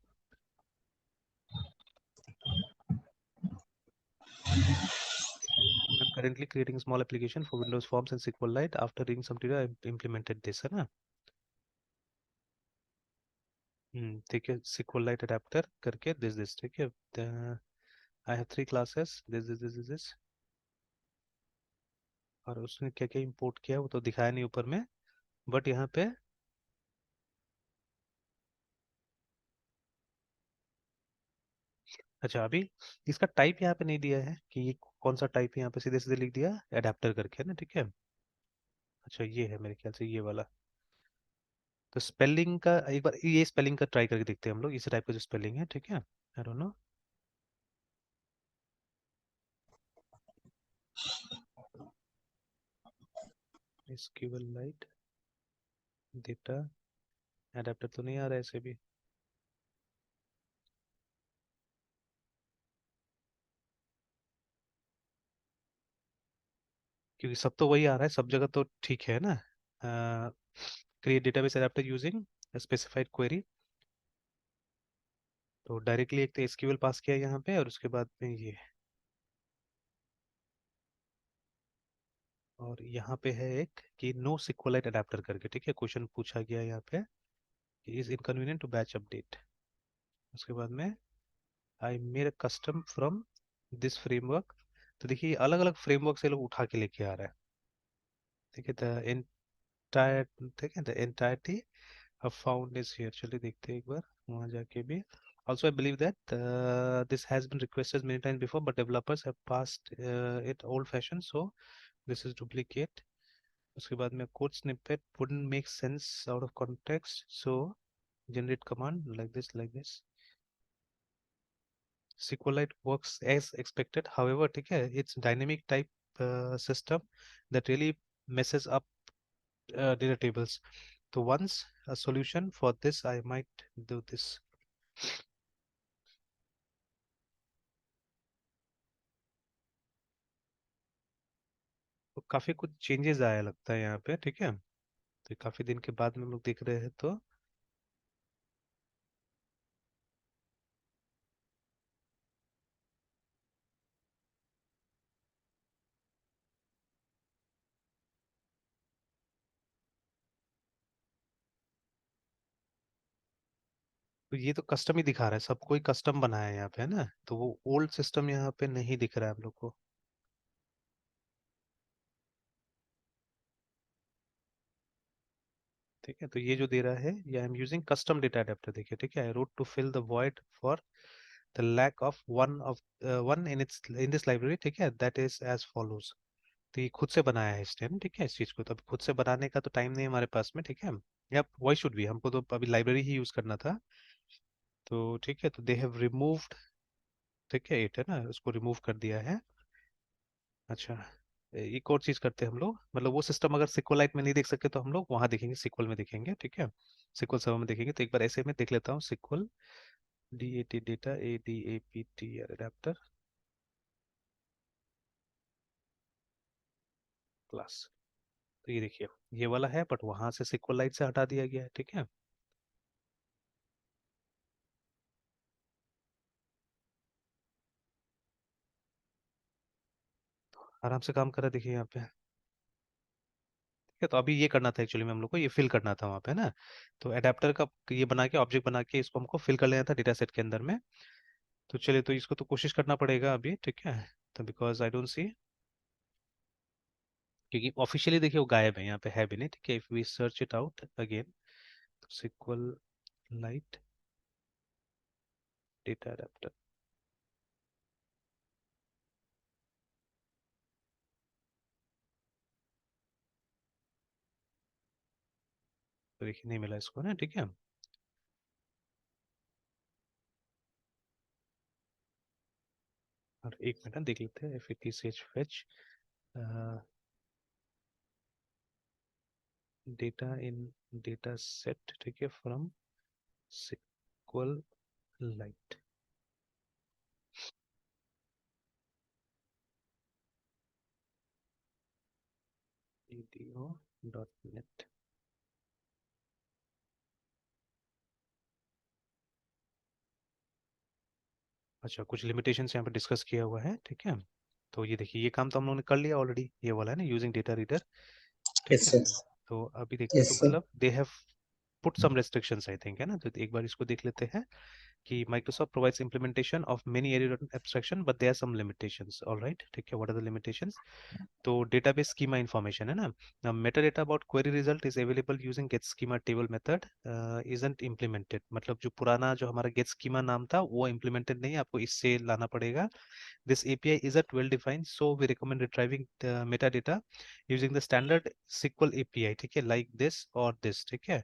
I'm currently creating a small application for Windows Forms and SQLite. After reading some data, I implemented this, है ना। ठीक है, SQLite adapter करके this, ठीक है। I have 3 classes, this। और उसने क्या क्या इंपोर्ट किया वो तो दिखाया नहीं ऊपर में, बट यहाँ पे अच्छा अभी इसका टाइप यहाँ पे नहीं दिया है कि ये कौन सा टाइप है, यहाँ पे सीधे सीधे लिख दिया अडेप्टर करके, है ना, ठीक है। अच्छा ये है मेरे ख्याल से ये वाला। तो स्पेलिंग का एक बार ये स्पेलिंग का ट्राई करके देखते हैं हम लोग, इस टाइप का जो स्पेलिंग है, ठीक है। I don't know. SQLite data adapter तो नहीं आ रहा है ऐसे भी, क्योंकि सब तो वही आ रहा है, सब जगह तो ठीक है ना। Create database adapter using specified query, तो डायरेक्टली एक तो SQL पास किया यहाँ पे, और उसके बाद में ये, और यहाँ पे है एक कि नो SQLite अडेप्टर करके, ठीक है, क्वेश्चन पूछा गया यहाँ पे कि is inconvenient to batch update. उसके बाद में I made custom from this framework. तो देखिए अलग अलग फ्रेमवर्क से लोग उठा के लेके आ रहा है, ठीक है। द एंटायर, ठीक है, the entirety found is here. चलिए देखते हैं एक बार वहाँ जाके भी। Also, I believe that this has been requested many times before, but developers have passed it old-fashioned, so this is duplicate. उसके बाद में code snippet wouldn't make sense out of context, so generate command like this। SQLite works as expected, however, ठीक है, it's dynamic type system that really messes up data tables. So once a solution for this, I might do this। तो काफी कुछ changes आया लगता है यहाँ पे, ठीक है। तो काफी दिन के बाद में हम लोग देख रहे हैं, तो तो ये तो कस्टम ही दिखा रहा है, सब कोई कस्टम बनाया है यहाँ पे, है ना, तो वो ओल्ड सिस्टम यहाँ पे नहीं दिख रहा है हम लोग को। ठीक है, तो ये जो दे रहा है ये I am using custom data adapter, देखिए, ठीक है। I wrote to fill the void for the lack of one in this library, ठीक है, दैट इज एज फॉलोज। तो ये खुद से बनाया है इसने ना, ठीक है, इस चीज को। तो अभी खुद से बनाने का तो टाइम नहीं है हमारे पास में, ठीक है। या वाई शुड भी, हमको तो अभी लाइब्रेरी ही यूज करना था। तो ठीक है, तो दे हैव रिमूव्ड, ठीक है, इट है ना, उसको रिमूव कर दिया है। अच्छा, एक और चीज करते हैं हम लोग, मतलब वो सिस्टम अगर सिक्वलाइट में नहीं देख सके तो हम लोग वहां देखेंगे, सिक्वल में देखेंगे, ठीक है। सिक्वल सर्वर में देखेंगे। तो एक बार ऐसे में देख लेता हूँ, sequel D A T data A D A P T adapter class. तो ये देखिए, ये वाला है, बट वहां से सिक्वलाइट से हटा दिया गया है, ठीक है। आराम से काम कर रहा है, देखिए यहाँ पे, ठीक है। तो अभी ये करना था एक्चुअली में हम लोग को, ये फिल करना था वहाँ पे ना। तो एडेप्टर का ये बना के, ऑब्जेक्ट बना के इसको हमको फिल कर लेना था डेटा सेट के अंदर में। तो चलिए, तो इसको तो कोशिश करना पड़ेगा अभी, ठीक है। तो बिकॉज आई डोंट सी, क्योंकि ऑफिशियली देखिए वो गायब है, यहाँ पे है भी नहीं, ठीक है। If we search it out again, sequel lite data adapter, तो देखिए नहीं मिला इसको ना, ठीक है। और एक मिनट देख लेते हैं, F A T C H fetch data in data set, ठीक है, फ्रॉम सिक्वल लाइट edu.net। अच्छा, कुछ लिमिटेशंस यहाँ पे डिस्कस किया हुआ है, ठीक है। तो ये देखिए, ये काम तो हम लोगों ने कर लिया ऑलरेडी, ये वाला है ना, यूजिंग डेटा रीडर, ठीक यस है। सर। तो अभी देखिए, तो यस सर। मतलब they have put some restrictions I think, है ना। तो एक बार इसको देख लेते हैं कि Microsoft provides implementation of many area abstraction but there are some limitations, all right, ठीक है। what are the limitations? तो database schema information है ना। now metadata about query result is available using get schema table method isn't implemented, मतलब जो पुराना जो हमारा get schema नाम था वो implemented नहीं है, आपको इससे लाना पड़ेगा। this API isn't well defined, so we recommend retrieving the metadata using the standard SQL API, ठीक है, like this or this, ठीक है।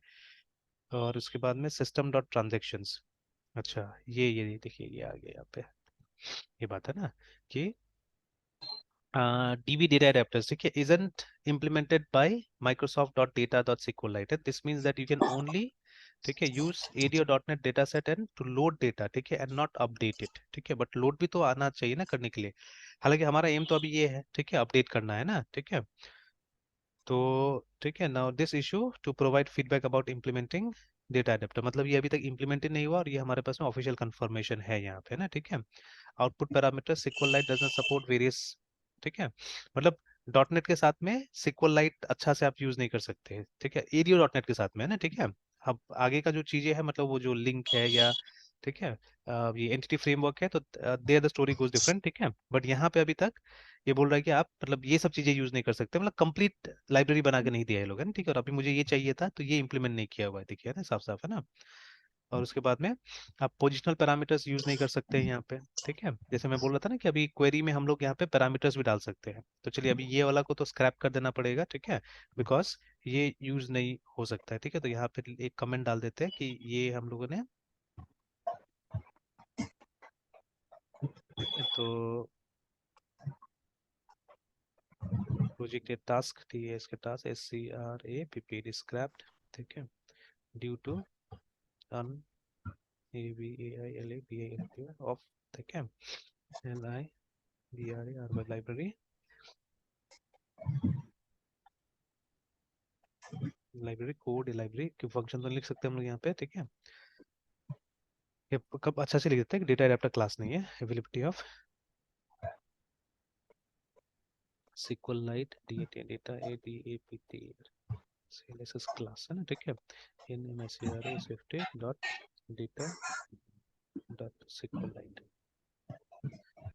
और उसके बाद में system dot transactions। अच्छा, ये देखिए, ये आ गया यहाँ पे, ये बात है ना कि DB data adapters, ठीक है, isn't implemented by Microsoft.data.sqlite। This means that you can only, ठीक है, use ADO.NET dataset and to load data, ठीक है, and not update it, ठीक है। बट लोड भी तो आना चाहिए ना करने के लिए। हालांकि हमारा एम तो अभी ये है, ठीक है, अपडेट करना है ना, ठीक है। तो ठीक है, now this issue to provide feedback about implementing data adapter, मतलब ये अभी तक इम्प्लीमेंटेड नहीं हुआ, और ये हमारे पास में ऑफिशियल कंफर्मेशन है यहाँ पे ना, ठीक है। Output parameter SQLite does not support various, ठीक है, मतलब डॉटनेट के साथ में SQLite अच्छा से आप यूज नहीं कर सकते, ठीक है, एरियो डॉटनेट के साथ में है ना, ठीक है। अब आगे का जो चीजें है, मतलब वो जो लिंक है या, ठीक है, ये एंटिटी फ्रेमवर्क है, तो there the story goes different, ठीक है। बट यहाँ पे अभी तक ये बोल रहा है कि आप मतलब ये सब चीजें यूज नहीं कर सकते, मतलब कंप्लीट लाइब्रेरी बना के नहीं दिया है लोग, है ना, ठीक है। और अभी मुझे ये चाहिए था, तो ये इंप्लीमेंट नहीं किया हुआ है, देखिए, है ना, साफ साफ, है ना। और उसके बाद में आप पोजिशनल पैरामीटर्स यूज नहीं कर सकते हैं यहाँ पे, ठीक है। जैसे मैं बोल रहा था ना कि अभी क्वेरी में हम लोग यहाँ पे पैरामीटर्स भी डाल सकते हैं, तो चलिए अभी ये वाला को तो स्क्रैप कर देना पड़ेगा, ठीक है, बिकॉज ये यूज नहीं हो सकता है, ठीक है। तो यहाँ पे एक कमेंट डाल देते हैं कि ये हम लोगों ने, ठीक है, तो प्रोजेक्ट टास्क टी है, इसके टास्क SCRAPP स्क्रैप्ड, ठीक है, due to un AVAILABILP of, ठीक है, LIBRA library, library code, library के फंक्शन तो लिख सकते हैं हम लोग यहाँ पे, ठीक है। ये कब अच्छा से लिख देते हैं कि डेटा एडेप्टर क्लास नहीं है, availability of SQLite data ADAPT CLSS class, है ना, ठीक है, NMSCRA Swift dot data dot SQLite।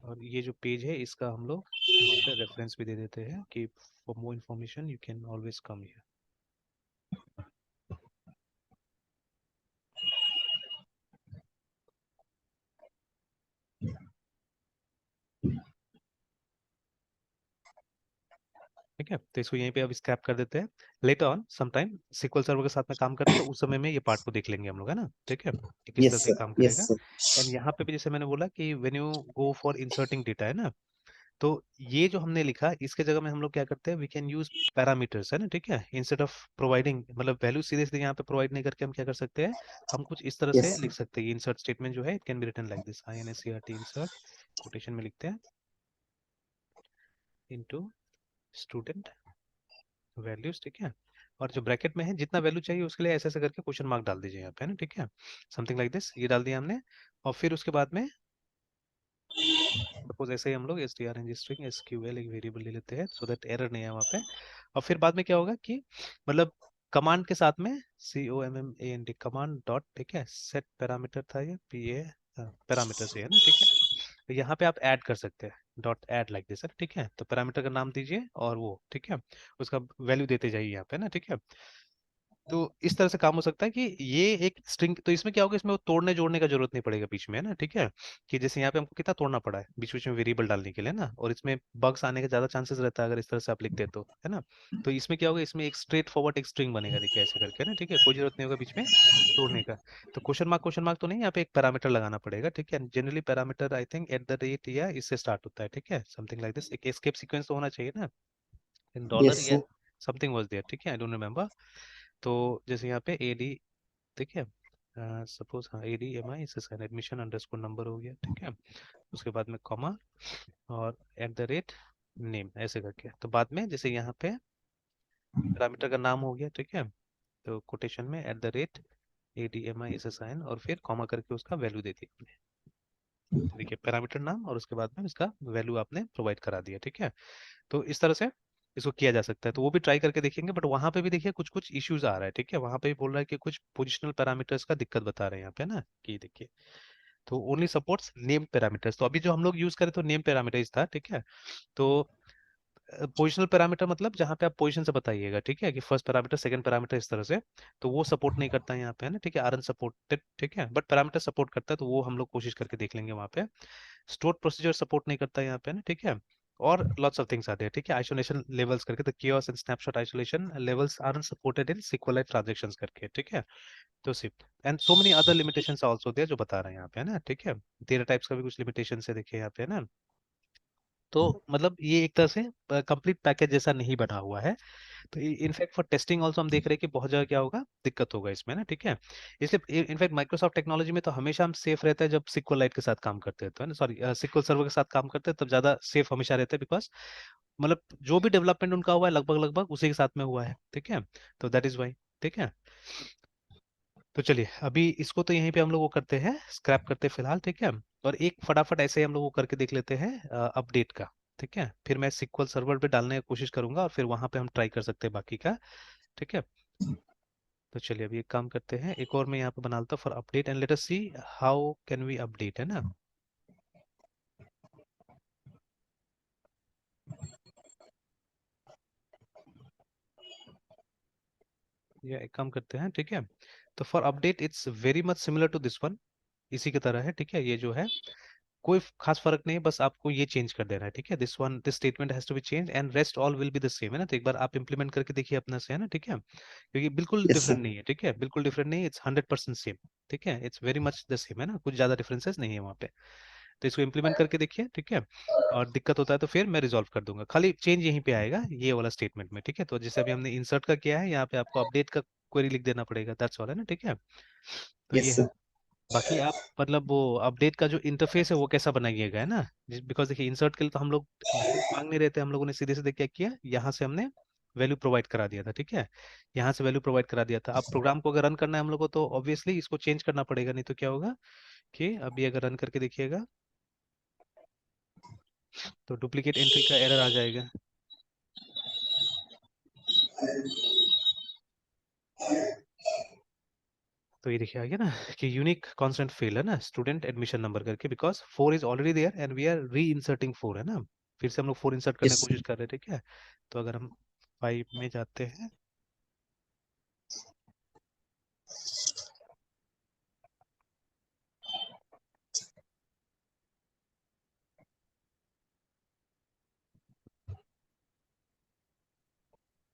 और ये जो पेज है इसका हम लोग वहाँ पे रेफरेंस भी दे देते हैं कि for more information you can always come here. ठीक है, तो इसको यहीं पे अब स्क्रैप कर देते हैं। Later on some time SQL server के साथ में काम करें तो उस समय में ये पार्ट को देख लेंगे हम लोग, है ना। ठीक है, कि किस यस तरह से ये सर, काम यस करेगा। सर। एंड यहाँ पे भी जैसे मैंने बोला कि when you go for inserting data, है ना, तो ये जो हमने लिखा इसके जगह में हम लोग क्या करते हैं, वी कैन यूज पैरामीटर्स, है ना। ठीक है, इंस्टेड ऑफ प्रोवाइडिंग, मतलब वैल्यू सीधे सीधे यहाँ पे प्रोवाइड नहीं करके हम क्या कर सकते हैं, हम कुछ इस तरह यस से लिख सकते हैं। इंसर्ट स्टेटमेंट जो है it can be written like this, INSERT insert, quotation में लिखते हैं, इनटू स्टूडेंट वैल्यूज। ठीक है, और जो ब्रैकेट में है जितना वैल्यू चाहिए उसके लिए ऐसे ऐसे करके क्वेश्चन मार्क डाल दीजिए यहाँ पे, है ना। ठीक है, समथिंग लाइक दिस, ये डाल दिया हमने। और फिर उसके बाद में सपोज ऐसे ही हम लोग strng स्ट्रिंग SQL एक वेरिएबल ले लेते हैं सो दैट एरर नहीं है वहाँ पे। और फिर बाद में क्या होगा कि मतलब कमांड के साथ में COMMAND कमांड डॉट, ठीक है, सेट पैरामीटर था ये PA पैरामीटर से, है ना। ठीक है, तो यहाँ पे आप ऐड कर सकते हैं, डॉट ऐड लाइक दिस, है। ठीक है, तो पैरामीटर का नाम दीजिए और वो, ठीक है, उसका वैल्यू देते जाइए यहाँ पे, ना। ठीक है, तो इस तरह से काम हो सकता है कि ये एक स्ट्रिंग, तो इसमें क्या होगा, इसमें वो तोड़ने जोड़ने का जरूरत नहीं पड़ेगा बीच में, है ना। ठीक है, कि जैसे यहाँ पे हमको कितना तोड़ना पड़ा है बीच बीच में वेरिएबल डालने के लिए ना, और इसमें बग्स आने का ज्यादा चांसेस रहता है अगर इस तरह से आप लिखते हैं तो, है ना। तो इसमें क्या होगा, इसमें एक स्ट्रेट फॉरवर्ड एक स्ट्रिंग बनेगा, देखिए ऐसे करके ना। ठीक है, कोई जरूरत नहीं होगा बीच में तोड़ने का। तो क्वेश्चन मार्क तो नहीं, यहाँ पे एक पैरामीटर लगाना पड़ेगा। ठीक है, जनरली पैरामीटर आई थिंक @ या इससे स्टार्ट होता है। ठीक है, समथिंग लाइक दिस, एक एस्केप सीक्वेंस तो होना चाहिए ना, इन डॉलर यस या सर। Something was there. ठीक है, आई डोंट रिमेम्बर। तो जैसे यहाँ पे AD, ठीक है, सपोज हाँ ADMI इस एडमिशन अंडरस्कोर नंबर हो गया। ठीक है, उसके बाद में कॉमा और @ नेम ऐसे करके, तो बाद में जैसे यहाँ पे पैरामीटर का नाम हो गया। ठीक है, तो कोटेशन में @ ADMI इस साइन और फिर कॉमा करके उसका वैल्यू दे दिया आपने। तो देखिए पैरामीटर नाम और उसके बाद में इसका वैल्यू आपने प्रोवाइड करा दिया। ठीक है, तो इस तरह से इसको किया जा सकता है, तो वो भी ट्राई करके देखेंगे। बट वहां पे भी देखिए कुछ कुछ इश्यूज आ रहा है। ठीक है, वहां पे भी बोल रहा है कि कुछ पोजिशनल पैरामीटर्स का दिक्कत बता रहे हैं यहाँ पे ना, कि देखिए, तो ओनली सपोर्ट्स नेम पैरामीटर्स। तो अभी जो हम लोग यूज करें तो नेम पैरामीटर्स था। ठीक है, तो पोजिशनल पैरामीटर मतलब जहाँ पे आप पोजीशन से बताइएगा, ठीक है, कि फर्स्ट पैरामीटर सेकंड पैरामीटर इस तरह से, तो वो सपोर्ट नहीं करता है यहाँ पे, है ना। ठीक है, अनसपोर्टेड। ठीक है, बट पैरामीटर सपोर्ट करता है, तो वो हम लोग कोशिश करके देख लेंगे वहाँ पे। स्टोर प्रोसीजर सपोर्ट नहीं करता है यहाँ पे ना। ठीक है, और लॉट्स ऑफ थिंग्स आते हैं। ठीक है, आइसोलेशन लेवल्स करके, the chaos and snapshot isolation levels are supported in SQLite transactions करके। ठीक है, तो सिर्फ and so many other limitations also there जो बता रहे हैं यहाँ पे, है ना। ठीक है, डेटा टाइप्स का भी कुछ लिमिटेशन है देखिए यहाँ पे, है ना। तो मतलब ये एक तरह से कंप्लीट पैकेज जैसा नहीं बना हुआ है। तो इनफैक्ट फॉर टेस्टिंग ऑल्सो हम देख रहे हैं कि बहुत जगह क्या होगा, दिक्कत होगा इसमें ना। ठीक है, इसलिए इनफैक्ट माइक्रोसॉफ्ट टेक्नोलॉजी में तो हमेशा हम सेफ रहते हैं जब SQLite के साथ काम करते हैं, तो है ना, सॉरी SQL सर्वर के साथ काम करते हैं तब ज्यादा सेफ हमेशा रहते हैं, बिकॉज मतलब जो भी डेवलपमेंट उनका हुआ है लगभग लगभग उसी के साथ में हुआ है। ठीक है, तो दैट इज वाई। ठीक है, तो चलिए अभी इसको तो यहीं पे हम लोग वो करते हैं, स्क्रैप करते हैं फिलहाल। ठीक है, और एक फटाफट ऐसे ही हम लोग वो करके देख लेते हैं अपडेट का। ठीक है, फिर मैं SQL सर्वर पे डालने की कोशिश करूंगा और फिर वहां पे हम ट्राई कर सकते हैं बाकी का। ठीक है, तो चलिए अभी एक काम करते हैं, एक और मैं यहाँ पे बना लेता हूँ for update, and let us see how can we update, है ना। ये एक काम करते हैं। ठीक है, तो for update it's very much similar to this one, इसी की तरह है। ठीक है, ये जो है कोई खास फर्क नहीं है, बस आपको ये चेंज कर देना है। ठीक है, this statement has to be change and rest all will be the same, है ना। तो एक बार आप इंप्लीमेंट करके देखिए अपना से, है ना। ठीक है, क्योंकि बिल्कुल यस डिफरेंट सर। नहीं है। ठीक है, बिल्कुल डिफरेंट नहीं है, इट्स 100% सेम। ठीक है, it's very much the same, है ना, कुछ ज्यादा डिफरेंसेस नहीं है वहाँ पे। तो इसको इम्प्लीमेंट करके देखिए। ठीक है, और दिक्कत होता है तो फिर मैं रिजॉल्व कर दूंगा, खाली चेंज यहीं पे आएगा ये वाला स्टेटमेंट में। ठीक है, तो जैसे अभी हमने इंसर्ट का किया है यहाँ पे आपको अपडेट का क्वेरी लिख देना पड़ेगा, दैट्स ऑल, है ना। ठीक है, तो ये यस है। सर। बाकी आप मतलब वो अपडेट का जो इंटरफेस है वो कैसा बनाइएगा, है ना। बिकॉज देखिए इंसर्ट के लिए तो हम लोग वैल्यूज मांग नहीं रहे थे, हम लोगों ने सीधे सीधे क्या किया, यहाँ से हमने वैल्यू प्रोवाइड करा दिया था। ठीक है, यहाँ से वैल्यू प्रोवाइड करा दिया था। अब प्रोग्राम को अगर रन करना है हम लोग को तो ऑब्वियसली इसको चेंज करना पड़ेगा, नहीं तो क्या होगा कि अभी अगर रन करके देखिएगा तो डुप्लीकेट एंट्री का एरर आ जाएगा। तो ये देखिए आ गया ना कि यूनिक कॉन्स्टेंट फेल, है ना, स्टूडेंट एडमिशन नंबर करके, because 4 is already there and we are reinserting 4, है ना। फिर से हम लोग 4 इंसर्ट करने यस की कोशिश कर रहे हैं। ठीक है, तो अगर हम 5 में जाते हैं